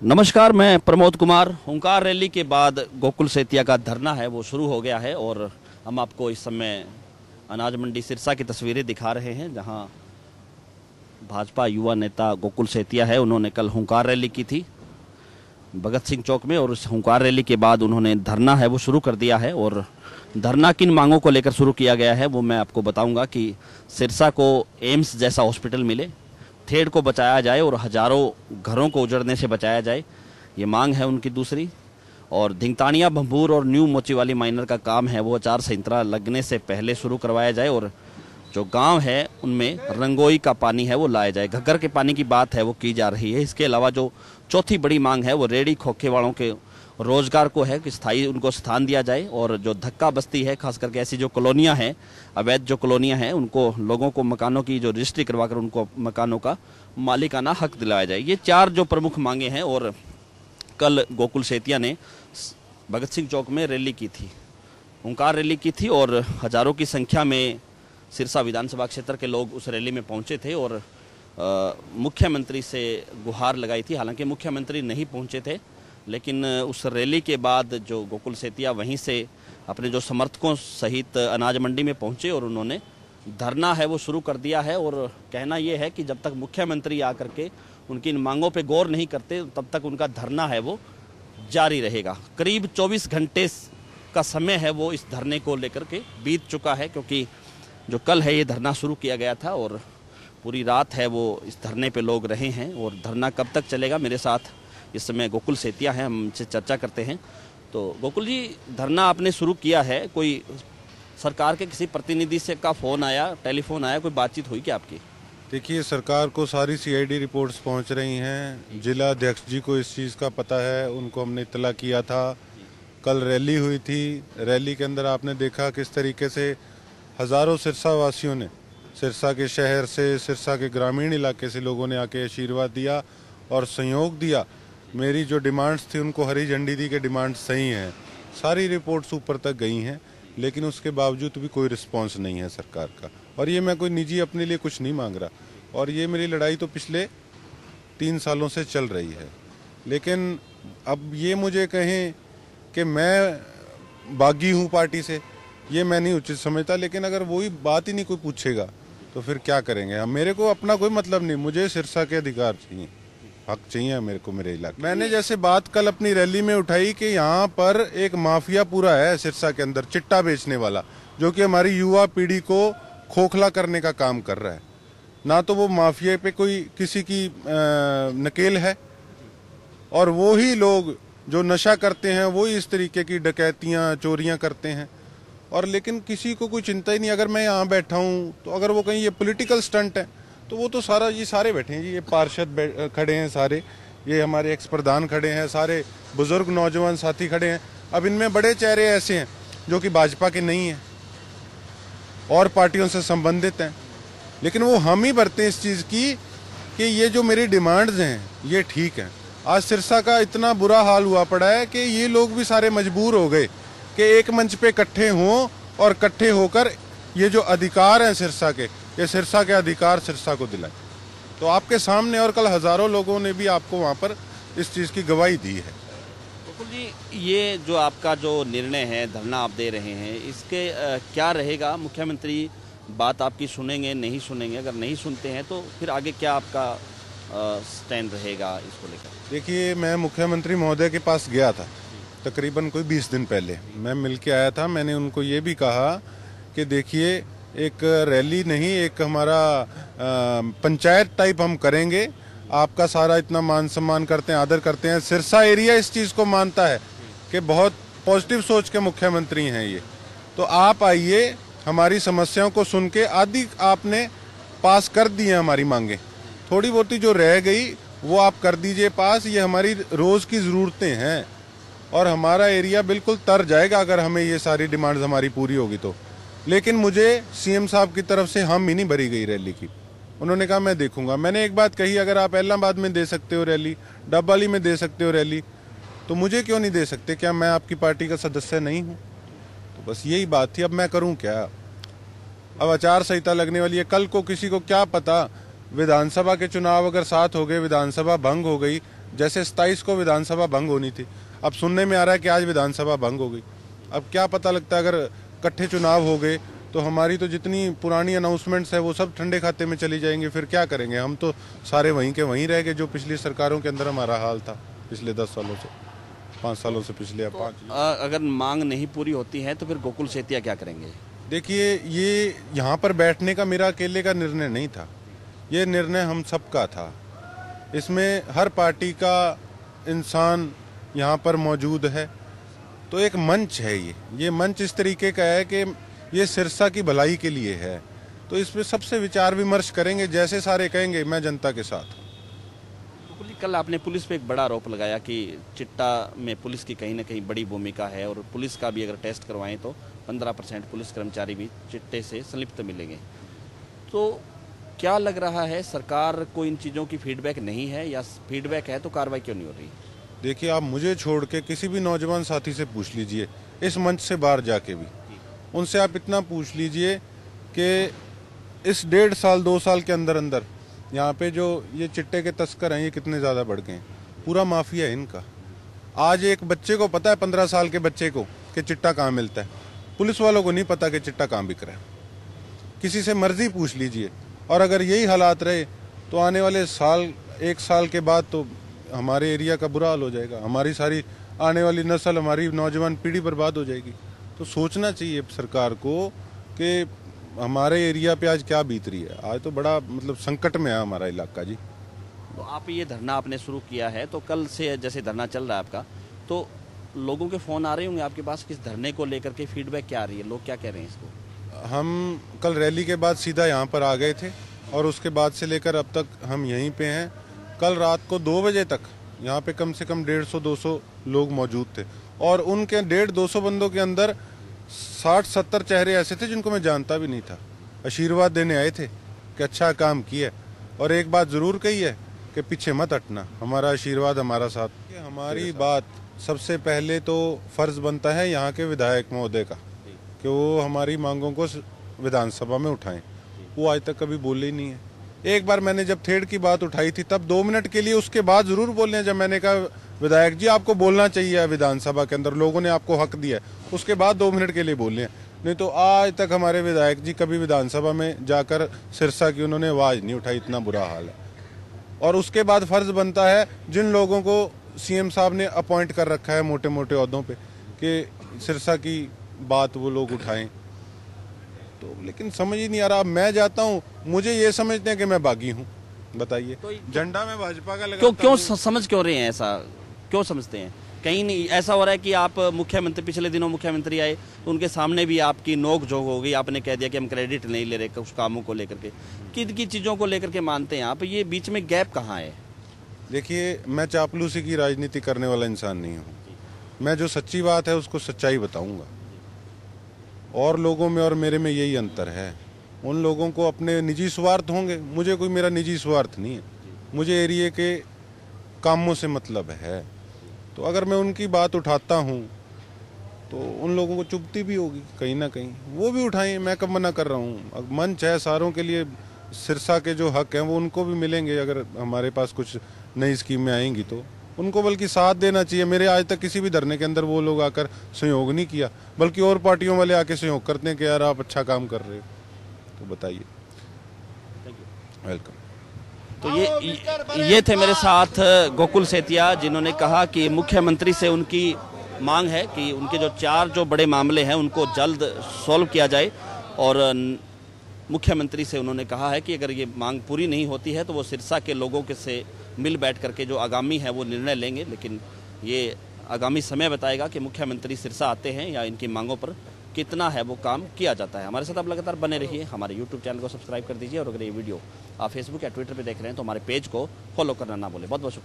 नमस्कार, मैं प्रमोद कुमार। हुंकार रैली के बाद गोकुल सेतिया का धरना है वो शुरू हो गया है और हम आपको इस समय अनाज मंडी सिरसा की तस्वीरें दिखा रहे हैं, जहां भाजपा युवा नेता गोकुल सेतिया है। उन्होंने कल हुंकार रैली की थी भगत सिंह चौक में और उस हुंकार रैली के बाद उन्होंने धरना है वो शुरू कर दिया है। और धरना किन मांगों को लेकर शुरू किया गया है वो मैं आपको बताऊंगा कि सिरसा को एम्स जैसा हॉस्पिटल मिले, ठेड़ को बचाया जाए और हजारों घरों को उजड़ने से बचाया जाए, ये मांग है उनकी दूसरी। और धिंगतानिया भंबूर और न्यू मोचीवाली माइनर का काम है वो आचार संहिता लगने से पहले शुरू करवाया जाए और जो गांव है उनमें रंगोई का पानी है वो लाया जाए। घग्गर के पानी की बात है वो की जा रही है। इसके अलावा जो चौथी बड़ी मांग है वो रेडी खोखे वालों के रोजगार को है कि स्थायी उनको स्थान दिया जाए और जो धक्का बस्ती है, खास करके ऐसी जो कॉलोनियां हैं, अवैध जो कॉलोनियां हैं, उनको लोगों को मकानों की जो रजिस्ट्री करवाकर उनको मकानों का मालिकाना हक दिलाया जाए। ये चार जो प्रमुख मांगे हैं। और कल गोकुल सेतिया ने भगत सिंह चौक में रैली की थी, हुंकार रैली की थी और हजारों की संख्या में सिरसा विधानसभा क्षेत्र के लोग उस रैली में पहुंचे थे और मुख्यमंत्री से गुहार लगाई थी। हालांकि मुख्यमंत्री नहीं पहुंचे थे, लेकिन उस रैली के बाद जो गोकुल सेतिया वहीं से अपने जो समर्थकों सहित अनाज मंडी में पहुंचे और उन्होंने धरना है वो शुरू कर दिया है। और कहना ये है कि जब तक मुख्यमंत्री आकर के उनकी इन मांगों पे गौर नहीं करते तब तक उनका धरना है वो जारी रहेगा। करीब 24 घंटे का समय है वो इस धरने को लेकर के बीत चुका है, क्योंकि जो कल है ये धरना शुरू किया गया था और पूरी रात है वो इस धरने पे लोग रहे हैं। और धरना कब तक चलेगा, मेरे साथ इस समय गोकुल सेतिया हैं, हम उनसे चर्चा करते हैं। तो गोकुल जी, धरना आपने शुरू किया है, कोई सरकार के किसी प्रतिनिधि से का फोन आया, टेलीफोन आया, कोई बातचीत हुई क्या आपकी? देखिए, सरकार को सारी सीआईडी रिपोर्ट्स पहुंच रही हैं। जिला अध्यक्ष जी को इस चीज़ का पता है, उनको हमने इत्तला किया था। कल रैली हुई थी, रैली के अंदर आपने देखा किस तरीके से हज़ारों सिरसा वासियों ने, सिरसा के शहर से, सिरसा के ग्रामीण इलाके से लोगों ने आके आशीर्वाद दिया और सहयोग दिया। मेरी जो डिमांड्स थी उनको हरी झंडी दी कि डिमांड सही हैं। सारी रिपोर्ट्स ऊपर तक गई हैं, लेकिन उसके बावजूद भी कोई रिस्पांस नहीं है सरकार का। और ये मैं कोई निजी अपने लिए कुछ नहीं मांग रहा, और ये मेरी लड़ाई तो पिछले 3 सालों से चल रही है। लेकिन अब ये मुझे कहें कि मैं बागी हूँ पार्टी से, ये मैं नहीं उचित समझता। लेकिन अगर वही बात ही नहीं कोई पूछेगा तो फिर क्या करेंगे हम? मेरे को अपना कोई मतलब नहीं, मुझे सिरसा के अधिकार चाहिए, हक चाहिए मेरे को मेरे इलाके। मैंने जैसे बात कल अपनी रैली में उठाई कि यहाँ पर एक माफिया पूरा है सिरसा के अंदर, चिट्टा बेचने वाला, जो कि हमारी युवा पीढ़ी को खोखला करने का काम कर रहा है। ना तो वो माफिया पे कोई किसी की नकेल है, और वो ही लोग जो नशा करते हैं वो ही इस तरीके की डकैतियाँ, चोरियाँ करते हैं। और लेकिन किसी को कोई चिंता ही नहीं। अगर मैं यहाँ बैठा हूँ तो अगर वो कहीं ये पॉलिटिकल स्टंट है तो वो तो सारा, ये सारे बैठे हैं जी, ये पार्षद खड़े हैं सारे, ये हमारे एक्स प्रधान खड़े हैं, सारे बुजुर्ग नौजवान साथी खड़े हैं। अब इनमें बड़े चेहरे ऐसे हैं जो कि भाजपा के नहीं हैं और पार्टियों से संबंधित हैं, लेकिन वो हम ही बरते इस चीज़ की कि ये जो मेरी डिमांड्स हैं ये ठीक हैं। आज सिरसा का इतना बुरा हाल हुआ पड़ा है कि ये लोग भी सारे मजबूर हो गए कि एक मंच पे इकट्ठे हों और इकट्ठे होकर ये जो अधिकार हैं सिरसा के, ये सिरसा के अधिकार सिरसा को दिलाएं। तो आपके सामने, और कल हजारों लोगों ने भी आपको वहाँ पर इस चीज़ की गवाही दी है। गोकुल जी, ये जो आपका जो निर्णय है, धरना आप दे रहे हैं, इसके क्या रहेगा? मुख्यमंत्री बात आपकी सुनेंगे, नहीं सुनेंगे? अगर नहीं सुनते हैं तो फिर आगे क्या आपका स्टैंड रहेगा इसको लेकर? देखिए, मैं मुख्यमंत्री महोदय के पास गया था तकरीबन कोई 20 दिन पहले, मैं मिल के आया था। मैंने उनको ये भी कहा कि देखिए, एक रैली नहीं, एक हमारा पंचायत टाइप हम करेंगे। आपका सारा इतना मान सम्मान करते हैं, आदर करते हैं। सिरसा एरिया इस चीज़ को मानता है कि बहुत पॉजिटिव सोच के मुख्यमंत्री हैं ये। तो आप आइए, हमारी समस्याओं को सुन के, आदि आपने पास कर दी हैं हमारी मांगे, थोड़ी बहुत जो रह गई वो आप कर दीजिए पास। ये हमारी रोज़ की ज़रूरतें हैं और हमारा एरिया बिल्कुल तर जाएगा अगर हमें ये सारी डिमांड्स हमारी पूरी होगी तो। लेकिन मुझे सीएम साहब की तरफ से हम ही नहीं भरी गई रैली की। उन्होंने कहा मैं देखूंगा। मैंने एक बात कही, अगर आप इलाहाबाद में दे सकते हो रैली, डबवाली में दे सकते हो रैली, तो मुझे क्यों नहीं दे सकते? क्या मैं आपकी पार्टी का सदस्य नहीं हूँ? तो बस यही बात थी। अब मैं करूँ क्या? अब आचार संहिता लगने वाली है। कल को किसी को क्या पता, विधानसभा के चुनाव अगर 7 हो गए, विधानसभा भंग हो गई, जैसे 27 को विधानसभा भंग होनी थी, अब सुनने में आ रहा है कि आज विधानसभा भंग हो गई। अब क्या पता लगता है, अगर इकट्ठे चुनाव हो गए तो हमारी तो जितनी पुरानी अनाउंसमेंट्स है वो सब ठंडे खाते में चली जाएंगे। फिर क्या करेंगे, हम तो सारे वहीं के वहीं रह गए जो पिछली सरकारों के अंदर हमारा हाल था पिछले 10 सालों से, 5 सालों से पिछले। तो अगर मांग नहीं पूरी होती है तो फिर गोकुल सेतिया क्या करेंगे? देखिए, ये यहाँ पर बैठने का मेरा अकेले का निर्णय नहीं था, ये निर्णय हम सबका था। इसमें हर पार्टी का इंसान यहाँ पर मौजूद है, तो एक मंच है। ये मंच इस तरीके का है कि ये सिरसा की भलाई के लिए है, तो इस पे सबसे विचार विमर्श करेंगे, जैसे सारे कहेंगे मैं जनता के साथ हूँ। कल आपने पुलिस पे एक बड़ा आरोप लगाया कि चिट्टा में पुलिस की कहीं ना कहीं बड़ी भूमिका है, और पुलिस का भी अगर टेस्ट करवाएं तो 15% पुलिस कर्मचारी भी चिट्टे से संलिप्त मिलेंगे। तो क्या लग रहा है, सरकार को इन चीज़ों की फीडबैक नहीं है, या फीडबैक है तो कार्रवाई क्यों नहीं हो रही? देखिए, आप मुझे छोड़ के किसी भी नौजवान साथी से पूछ लीजिए, इस मंच से बाहर जाके भी उनसे आप इतना पूछ लीजिए कि इस 1.5 साल 2 साल के अंदर अंदर यहाँ पे जो ये चिट्टे के तस्कर हैं ये कितने ज़्यादा बढ़ गए हैं। पूरा माफिया है इनका। आज एक बच्चे को पता है, 15 साल के बच्चे को, कि चिट्टा कहाँ मिलता है। पुलिस वालों को नहीं पता कि चिट्टा कहाँ बिक रहा है। किसी से मर्जी पूछ लीजिए। और अगर यही हालात रहे तो आने वाले साल, 1 साल के बाद तो हमारे एरिया का बुरा हाल हो जाएगा। हमारी सारी आने वाली नस्ल, हमारी नौजवान पीढ़ी बर्बाद हो जाएगी। तो सोचना चाहिए सरकार को कि हमारे एरिया पे आज क्या बीत रही है। आज तो बड़ा मतलब संकट में है हमारा इलाका जी। तो आप ये धरना आपने शुरू किया है, तो कल से जैसे धरना चल रहा है आपका, तो लोगों के फ़ोन आ रहे होंगे आपके पास किस धरने को लेकर के, फीडबैक क्या आ रही है, लोग क्या कह रहे हैं इसको? हम कल रैली के बाद सीधा यहाँ पर आ गए थे, और उसके बाद से लेकर अब तक हम यहीं पे हैं। कल रात को 2 बजे तक यहाँ पे कम से कम 150-200 लोग मौजूद थे, और उनके 150-200 बंदों के अंदर 60-70 चेहरे ऐसे थे जिनको मैं जानता भी नहीं था। आशीर्वाद देने आए थे कि अच्छा काम किया, और एक बात जरूर कही है कि पीछे मत हटना, हमारा आशीर्वाद हमारा साथ। हमारी बात सबसे पहले तो फर्ज बनता है यहाँ के विधायक महोदय का कि वो हमारी मांगों को विधानसभा में उठाएं। वो आज तक कभी बोले ही नहीं है। एक बार मैंने जब थेड़ की बात उठाई थी तब 2 मिनट के लिए उसके बाद जरूर बोले हैं, जब मैंने कहा विधायक जी आपको बोलना चाहिए विधानसभा के अंदर, लोगों ने आपको हक दिया है, उसके बाद 2 मिनट के लिए बोले हैं। नहीं तो आज तक हमारे विधायक जी कभी विधानसभा में जाकर सिरसा की उन्होंने आवाज नहीं उठाई, इतना बुरा हाल है। और उसके बाद फर्ज बनता है जिन लोगों को सीएम साहब ने अपॉइंट कर रखा है मोटे मोटे ओहदों पे कि सिरसा की बात वो लोग उठाएं। तो लेकिन समझ ही नहीं आ रहा। मैं जाता हूँ, मुझे ये समझते हैं कि मैं बागी हूँ। बताइए, तो झंडा में भाजपा का लगा, क्यों समझ क्यों रहे हैं ऐसा, क्यों समझते हैं? कहीं नहीं ऐसा हो रहा है कि आप मुख्यमंत्री, पिछले दिनों मुख्यमंत्री आए तो उनके सामने भी आपकी नोक झोंक हो गई, आपने कह दिया कि हम क्रेडिट नहीं ले रहे कुछ कामों को लेकर के, किन चीज़ों को लेकर के मानते हैं आप? ये बीच में गैप कहाँ है? देखिए, मैं चापलूसी की राजनीति करने वाला इंसान नहीं हूँ। मैं जो सच्ची बात है उसको सच्चाई बताऊंगा, और लोगों में और मेरे में यही अंतर है। उन लोगों को अपने निजी स्वार्थ होंगे, मुझे कोई मेरा निजी स्वार्थ नहीं है। मुझे एरिया के कामों से मतलब है। तो अगर मैं उनकी बात उठाता हूँ तो उन लोगों को चुभती भी होगी कहीं ना कहीं, वो भी उठाएं, मैं कब मना कर रहा हूँ। मंच है सारों के लिए, सिरसा के जो हक हैं वो उनको भी मिलेंगे। अगर हमारे पास कुछ नई स्कीमें आएंगी तो उनको बल्कि साथ देना चाहिए। मेरे आज तक किसी भी धरने के अंदर वो लोग आकर सहयोग नहीं किया, बल्कि और पार्टियों वाले आके सहयोग करते हैं कि यार आप अच्छा काम कर रहे हो। तो बताइए। वेलकम। तो ये थे मेरे साथ गोकुल सेतिया, जिन्होंने कहा कि मुख्यमंत्री से उनकी मांग है कि उनके जो 4 जो बड़े मामले हैं उनको जल्द सॉल्व किया जाए, और मुख्यमंत्री से उन्होंने कहा है कि अगर ये मांग पूरी नहीं होती है तो वो सिरसा के लोगों के से मिल बैठ करके जो आगामी है वो निर्णय लेंगे। लेकिन ये आगामी समय बताएगा कि मुख्यमंत्री सिरसा आते हैं या इनकी मांगों पर कितना है वो काम किया जाता है। हमारे साथ आप लगातार बने रहिए, हमारे YouTube चैनल को सब्सक्राइब कर दीजिए, और अगर ये वीडियो आप फेसबुक या ट्विटर पे देख रहे हैं तो हमारे पेज को फॉलो करना ना भूलें। बहुत बहुत शुक्रिया।